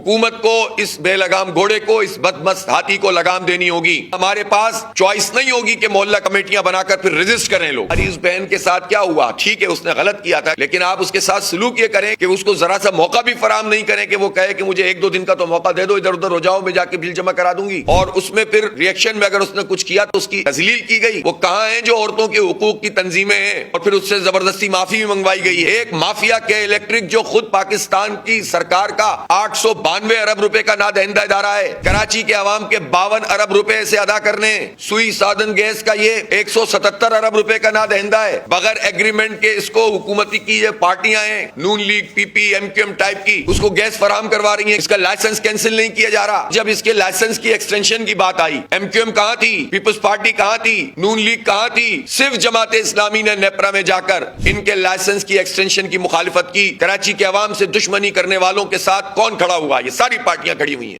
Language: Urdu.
حکومت کو اس بے لگام گھوڑے کو، اس بدمست ہاتھی کو لگام دینی ہوگی. ہمارے پاس چوائس نہیں ہوگی کہ محلہ کمیٹیاں بنا کر پھر رجسٹ کریں لوگ. عریض بہن کے ساتھ کیا ہوا؟ ٹھیک ہے اس نے غلط کیا تھا، لیکن آپ اس کے ساتھ سلوک یہ کریں کہ اس کو ذرا سا موقع بھی فراہم نہیں کریں کہ وہ کہے کہ مجھے 1-2 دن کا تو موقع دے دو، ادھر ادھر ہو جاؤ، میں جا کے بل جمع کرا دوں گی. اور اس میں پھر ریئیکشن میں اگر اس نے کچھ کیا تو اس کی تذلیل کی گئی. وہ کہاں ہیں جو عورتوں کے حقوق کی تنظیمیں ہیں؟ اور پھر اس سے زبردستی معافی بھی منگوائی گئی ہے. ایک مافیا کے الیکٹرک جو خود پاکستان کی سرکار کا 892 ارب روپے کا نادہندہ ادارہ ہے، کراچی کے عوام کے 52 ارب روپے سے ادا کرنے. سوئی سادن گیس کا یہ 177 ارب روپے کا نادہندہ ہے. بغیر ایگریمنٹ کے اس کو حکومتی کی یہ پارٹیاں ہیں، نون لیگ، پی پی، ایم کیو ایم ٹائپ کی، اس کو گیس فراہم کروا رہی ہیں. اس کا لائسنس کینسل نہیں کیا جا رہا. جب اس کے لائسنس کی ایکسٹینشن کی بات آئی، ایم کیو ایم کہاں تھی؟ پیپلز پارٹی کہاں تھی؟ نون لیگ کہاں تھی؟ صرف جماعت اسلامی نے نیپرا میں جا کر ان کے لائسنس کی ایکسٹینشن کی مخالفت کی. کراچی کے عوام سے دشمنی کرنے والوں کے ساتھ کون کھڑا ہوا؟ یہ ساری پارٹیاں کھڑی ہوئی ہیں.